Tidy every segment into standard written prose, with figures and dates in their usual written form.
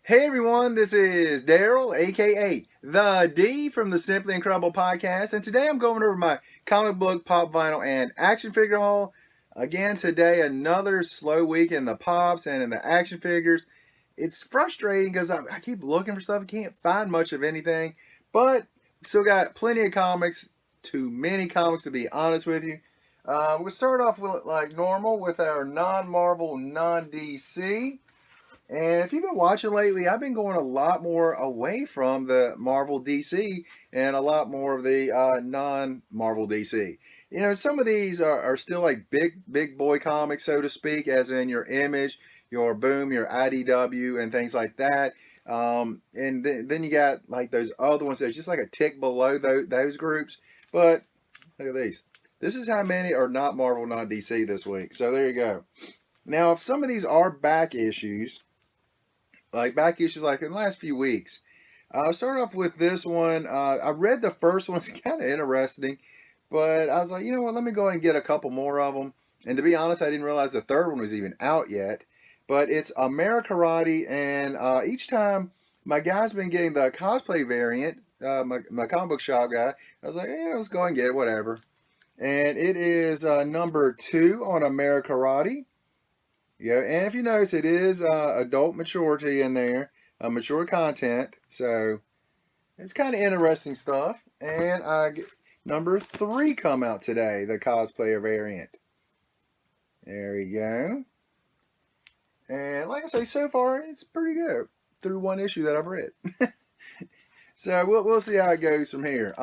Hey everyone, this is Daryl, aka The D from the Simply Incredible podcast, and today I'm going over my comic book, pop vinyl, and action figure haul. Again, today another slow week in the pops and in the action figures. It's frustrating because I keep looking for stuff, I can't find much of anything, but we still got plenty of comics, too many comics to be honest with you. We'll start off with like normal with our non-Marvel, non-DC. And if you've been watching lately, I've been going a lot more away from the Marvel DC and a lot more of the non-Marvel DC. You know, some of these are still like big boy comics, so to speak, as in your Image, your Boom, your IDW, and things like that. And then you got like those other ones that's just like a tick below those groups. But look at these. This is how many are not Marvel, not DC this week. So there you go. Now, if some of these are back issues, like in the last few weeks. I'll start off with this one. I read the first one; it's kind of interesting, but I was like, you know what? Let me go and get a couple more of them. And to be honest, I didn't realize the third one was even out yet. But it's Americarati, and each time my guy's been getting the cosplay variant. My comic book shop guy. I was like, let's go and get it, whatever. And it is number 2 on Americarati. Yeah, and if you notice, it is adult maturity in there, mature content. So it's kind of interesting stuff. And number 3 come out today, the cosplayer variant. There we go. And like I say, so far it's pretty good through one issue that I've read. So we'll see how it goes from here.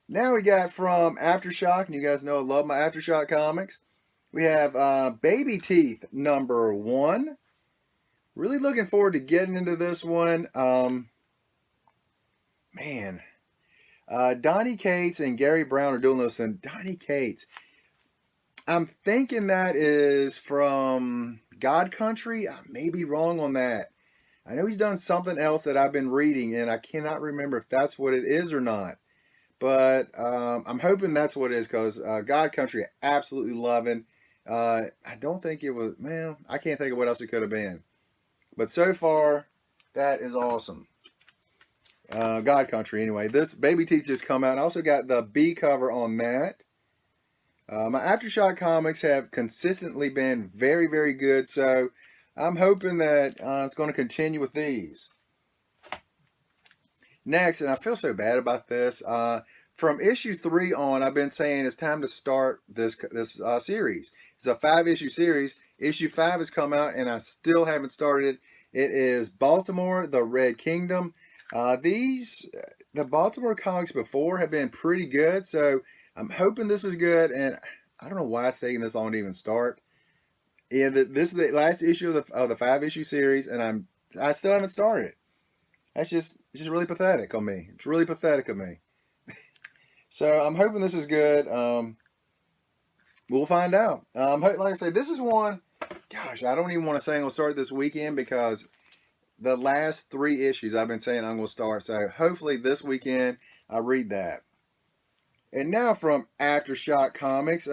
Now we got from Aftershock, and you guys know I love my Aftershock comics. We have Baby Teeth number 1. Really looking forward to getting into this one. Man, Donnie Cates and Gary Brown are doing this. And Donnie Cates, I'm thinking that is from God Country. I may be wrong on that. I know he's done something else that I've been reading, and I cannot remember if that's what it is or not. But I'm hoping that's what it is because God Country, absolutely loving. I don't think it was, man, I can't think of what else it could have been. But so far, that is awesome. God Country, anyway. This Baby Teeth just come out. I also got the B cover on that. My Aftershock comics have consistently been very, very good. So I'm hoping that it's going to continue with these. Next, and I feel so bad about this. From issue 3 on, I've been saying it's time to start this series. It's a 5-issue series. Issue 5 has come out, and I still haven't started it. It is Baltimore, the Red Kingdom. The Baltimore comics before have been pretty good, so I'm hoping this is good. And I don't know why it's taking this long to even start. Yeah, this is the last issue of the 5-issue series, and I still haven't started. It's just really pathetic on me. It's really pathetic of me. So I'm hoping this is good. We'll find out. Like I say, this is one. Gosh, I don't even want to say I'm going to start this weekend because the last 3 issues I've been saying I'm going to start. So hopefully this weekend I read that. And now from Aftershock Comics.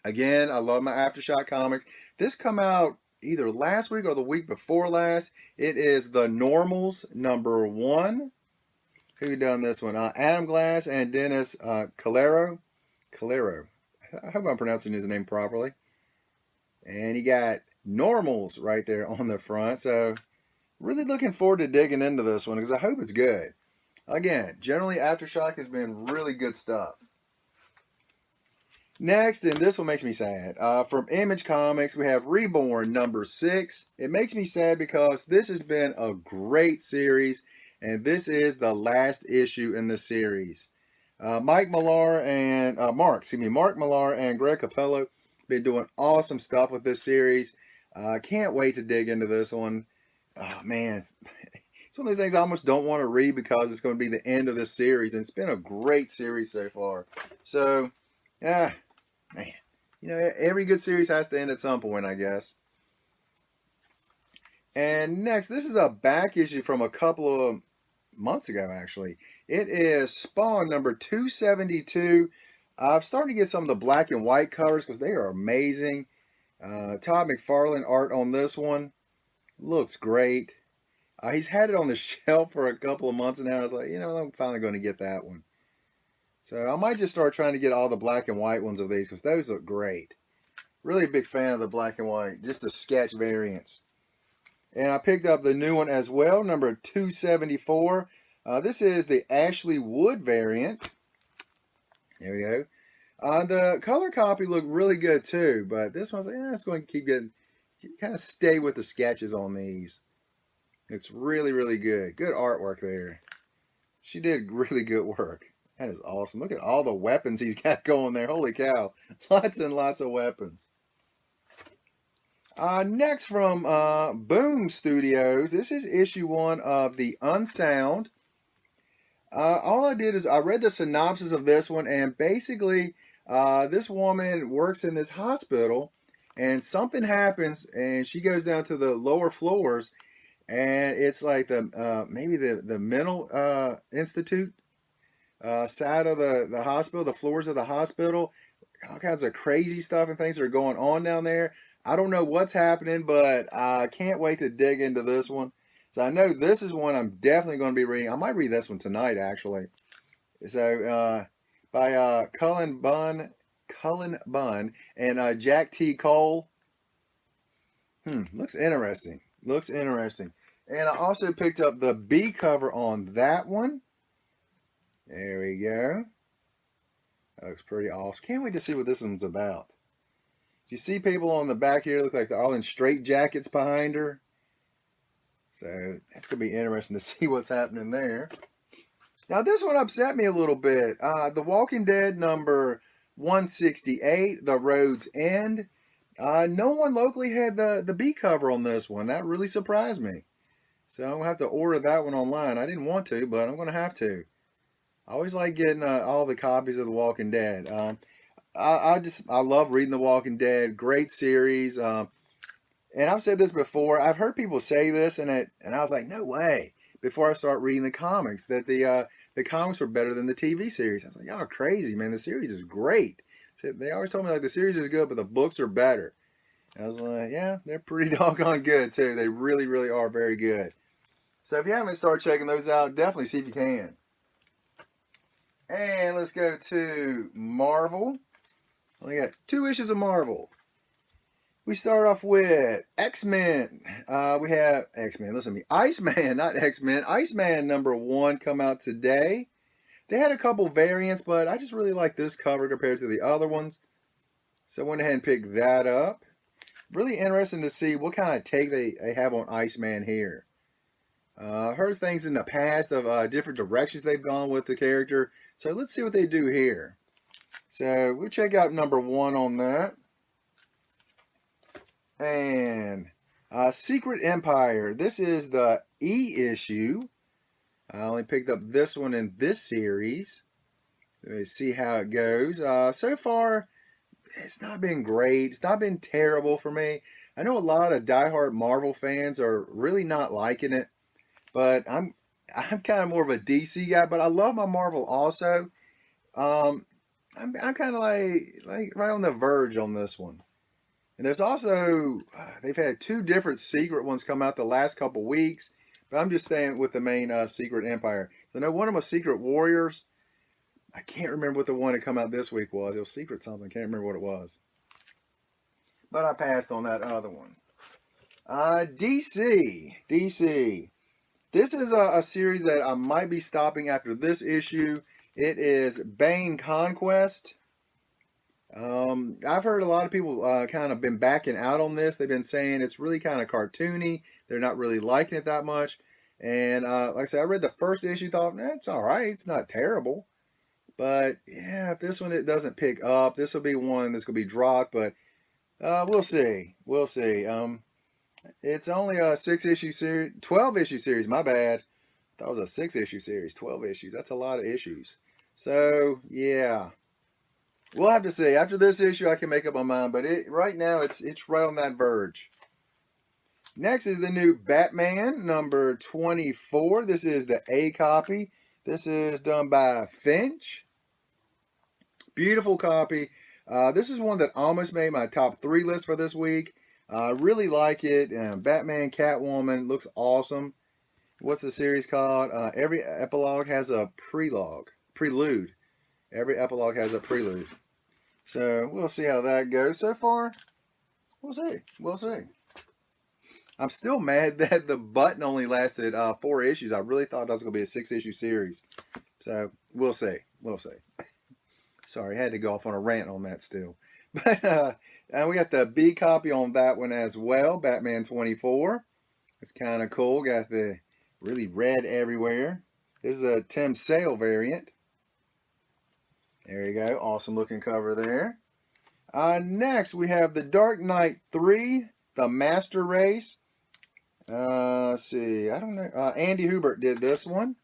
Again, I love my Aftershock comics. This come out either last week or the week before last. It is The Normals number 1. Who done this one? Adam Glass and Dennis Calero. I hope I'm pronouncing his name properly. And you got Normals right there on the front. So really looking forward to digging into this one because I hope it's good. Again, generally Aftershock has been really good stuff. Next, and this one makes me sad. From Image Comics, we have Reborn number 6. It makes me sad because this has been a great series, and this is the last issue in the series. Mark Millar and Greg Capello been doing awesome stuff with this series. Can't wait to dig into this one. Oh man, it's one of those things I almost don't want to read because it's going to be the end of this series, and it's been a great series so far. So, yeah. Man, every good series has to end at some point, I guess. And next, this is a back issue from a couple of months ago, actually. It is Spawn number 272. I've started to get some of the black and white covers because they are amazing. Todd McFarlane art on this one. Looks great. He's had it on the shelf for a couple of months now. I was like, I'm finally going to get that one. So I might just start trying to get all the black and white ones of these because those look great. Really a big fan of the black and white, just the sketch variants. And I picked up the new one as well, number 274. This is the Ashley Wood variant. There we go. The color copy looked really good too, but this one's like, it's going to keep getting, kind of stay with the sketches on these. Looks really, really good. Good artwork there. She did really good work. That is awesome. Look at all the weapons he's got going there. Holy cow. Lots and lots of weapons. Next from Boom Studios. This is issue 1 of The Unsound. All I did is I read the synopsis of this one, and basically this woman works in this hospital, and something happens, and she goes down to the lower floors, and it's like the maybe the mental institute side of the hospital, the floors of the hospital. All kinds of crazy stuff and things are going on down there. I don't know what's happening, but I can't wait to dig into this one. So I know this is one I'm definitely going to be reading. I might read this one tonight, actually. So by Cullen Bunn, and Jack T. Cole. Looks interesting. Looks interesting. And I also picked up the B cover on that one. There we go. That looks pretty awesome. Can't wait to see what this one's about. You see people on the back here look like they're all in straight jackets behind her. So that's going to be interesting to see what's happening there. Now this one upset me a little bit. The Walking Dead number 168, The Road's End. No one locally had the B cover on this one. That really surprised me. So I'm going to have to order that one online. I didn't want to, but I'm going to have to. I always like getting all the copies of The Walking Dead. I love reading The Walking Dead. Great series. And I've said this before. I've heard people say this, and I was like, no way. Before I start reading the comics, that the comics were better than the TV series. I was like, y'all are crazy, man. The series is great. So they always told me like the series is good, but the books are better. And I was like, yeah, they're pretty doggone good too. They really, really are very good. So if you haven't started checking those out, definitely see if you can. And let's go to Marvel. We got 2 issues of Marvel. We start off with X-Men. We have X-Men. Listen to me. Iceman, not X-Men. Iceman number 1 come out today. They had a couple variants, but I just really like this cover compared to the other ones. So I went ahead and picked that up. Really interesting to see what kind of take they have on Iceman here. Heard things in the past of different directions they've gone with the character. So let's see what they do here. So we'll check out number 1 on that. And Secret Empire. This is the E issue. I only picked up this one in this series. Let's see how it goes. So far, it's not been great. It's not been terrible for me. I know a lot of diehard Marvel fans are really not liking it, but I'm kind of more of a DC guy. But I love my Marvel also. I'm kind of like right on the verge on this one. And there's also, they've had 2 different secret ones come out the last couple weeks. But I'm just staying with the main Secret Empire. So I know one of them was Secret Warriors. I can't remember what the one that come out this week was. It was Secret something. I can't remember what it was. But I passed on that other one. DC. This is a series that I might be stopping after this issue. It is Bane Conquest. I've heard a lot of people kind of been backing out on this. They've been saying it's really kind of cartoony. They're not really liking it that much. And like I said, I read the first issue, thought, it's all right. It's not terrible. But yeah, if this one it doesn't pick up, this will be one that's going to be dropped. But we'll see. We'll see. It's only a 6-issue series, 12-issue series. My bad. That was a 6-issue series, 12 issues. That's a lot of issues. So yeah. We'll have to see. After this issue, I can make up my mind. But right now, it's right on that verge. Next is the new Batman, number 24. This is the A copy. This is done by Finch. Beautiful copy. This is one that almost made my top 3 list for this week. I really like it. Batman, Catwoman looks awesome. What's the series called? Every epilogue has a prelude. Every epilogue has a prelude. So we'll see how that goes. So far, we'll see. We'll see. I'm still mad that the button only lasted 4 issues. I really thought that was going to be a 6-issue series. So we'll see. We'll see. Sorry, I had to go off on a rant on that still. But and we got the B copy on that one as well. Batman 24. It's kind of cool. Got the really red everywhere. This is a Tim Sale variant. There you go. Awesome looking cover there. Next, we have the Dark Knight 3, the Master Race. Let's see. I don't know. Andy Hubert did this one.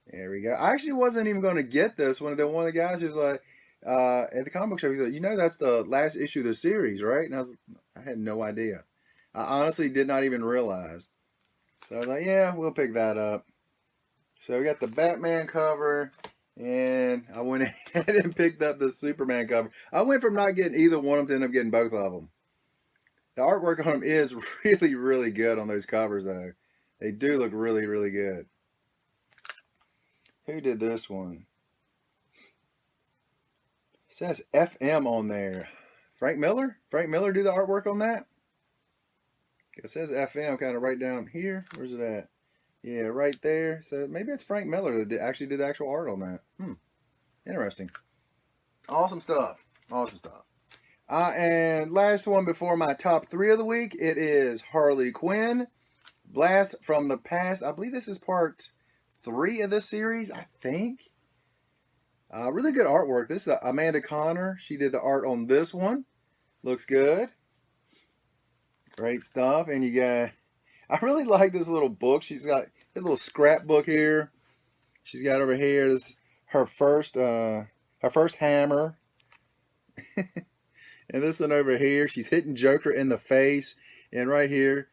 There we go. I actually wasn't even going to get this one. Then one of the guys was like, at the comic book show, he said, "You know, that's the last issue of the series, right?" And I had no idea. I honestly did not even realize. So I was like, "Yeah, we'll pick that up." So we got the Batman cover, and I went ahead and picked up the Superman cover. I went from not getting either one of them to end up getting both of them. The artwork on them is really, really good on those covers, though. They do look really, really good. Who did this one? It says FM on there. Frank Miller? Frank Miller do the artwork on that? It says FM kind of right down here. Where's it at? Yeah, right there. So maybe it's Frank Miller that actually did the actual art on that. Interesting. Awesome stuff. Awesome stuff. And last one before my top 3 of the week, it is Harley Quinn. Blast from the Past. I believe this is part 3 of this series, I think. Really good artwork. This is Amanda Connor. She did the art on this one. Looks good. Great stuff. And you got, I really like this little book. She's got a little scrapbook here. She's got over here this her first hammer. And this one over here, she's hitting Joker in the face. And right here,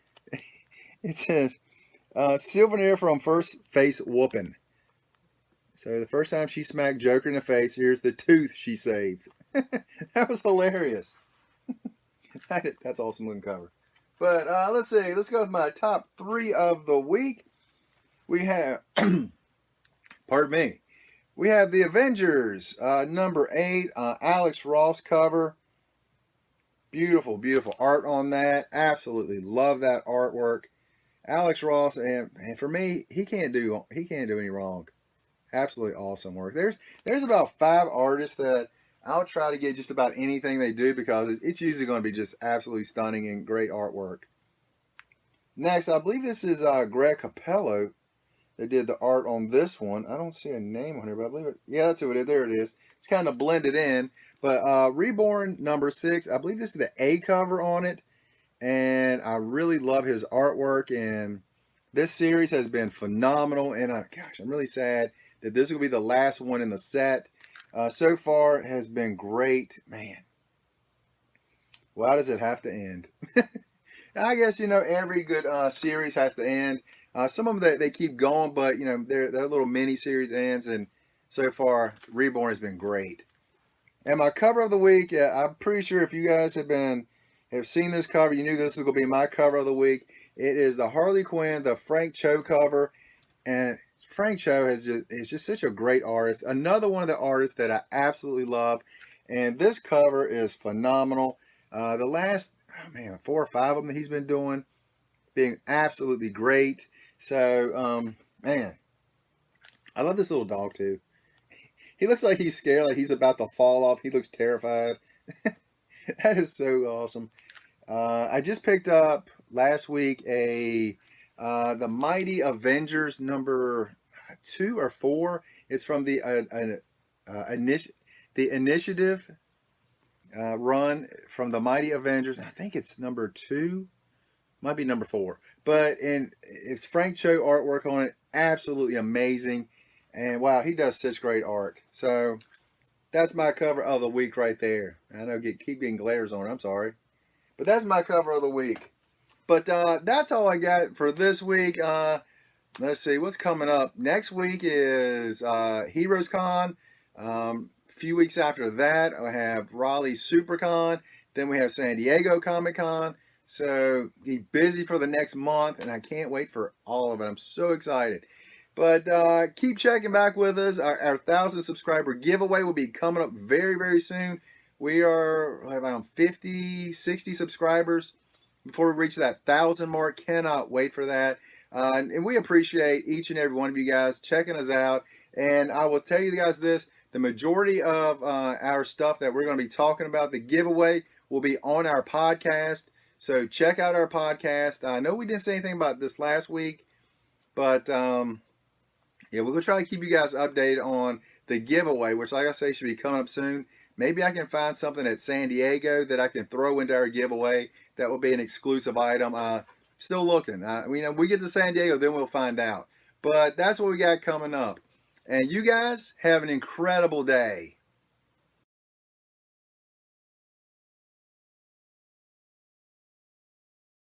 it says, souvenir from first face whooping. So the first time she smacked Joker in the face, here's the tooth she saved. That was hilarious. That's awesome looking cover. But let's see. Let's go with my top 3 of the week. We have, pardon me. We have the Avengers, number 8, Alex Ross cover. Beautiful, beautiful art on that. Absolutely love that artwork. Alex Ross, and for me, he can't do any wrong. Absolutely awesome work. There's about 5 artists that I'll try to get just about anything they do because it's usually going to be just absolutely stunning and great artwork. Next, I believe this is Greg Capello that did the art on this one. I don't see a name on here, but I believe it. Yeah, that's who it is. There it is. It's kind of blended in. But Reborn number 6, I believe this is the A cover on it. And I really love his artwork. And this series has been phenomenal. And gosh, I'm really sad that this will be the last one in the set. So far, it has been great. Man, why does it have to end? I guess, every good series has to end. Some of them, they keep going, but, they're little mini-series ends. And so far, Reborn has been great. And my cover of the week, I'm pretty sure if you guys have seen this cover, you knew this was going to be my cover of the week. It is the Harley Quinn, the Frank Cho cover. And Frank Cho is just such a great artist. Another one of the artists that I absolutely love. And this cover is phenomenal. The last, 4 or 5 of them that he's been doing, being absolutely great. So, man, I love this little dog too. He looks like he's scared, like he's about to fall off. He looks terrified. That is so awesome. I just picked up last week the Mighty Avengers number 2 or 4. It's from the Initiative run from the Mighty Avengers. I think it's number 2. Might be number 4. But it's Frank Cho artwork on it. Absolutely amazing. And wow, he does such great art. So that's my cover of the week right there. I know keep getting glares on it. I'm sorry. But that's my cover of the week. But that's all I got for this week. Let's see what's coming up. Next week is Heroes Con. A few weeks after that, I have Raleigh SuperCon. Then we have San Diego Comic Con. So be busy for the next month, and I can't wait for all of it. I'm so excited. But keep checking back with us. Our 1,000 subscriber giveaway will be coming up very, very soon. We are around 50, 60 subscribers before we reach that 1,000 mark. Cannot wait for that. And we appreciate each and every one of you guys checking us out. And I will tell you guys this, the majority of our stuff that we're going to be talking about, the giveaway, will be on our podcast. So check out our podcast. I know we didn't say anything about this last week, but yeah, we're going to try to keep you guys updated on the giveaway, which, like I say, should be coming up soon. Maybe I can find something at San Diego that I can throw into our giveaway. That will be an exclusive item. Still looking. We get to San Diego, then we'll find out. But that's what we got coming up. And you guys have an incredible day.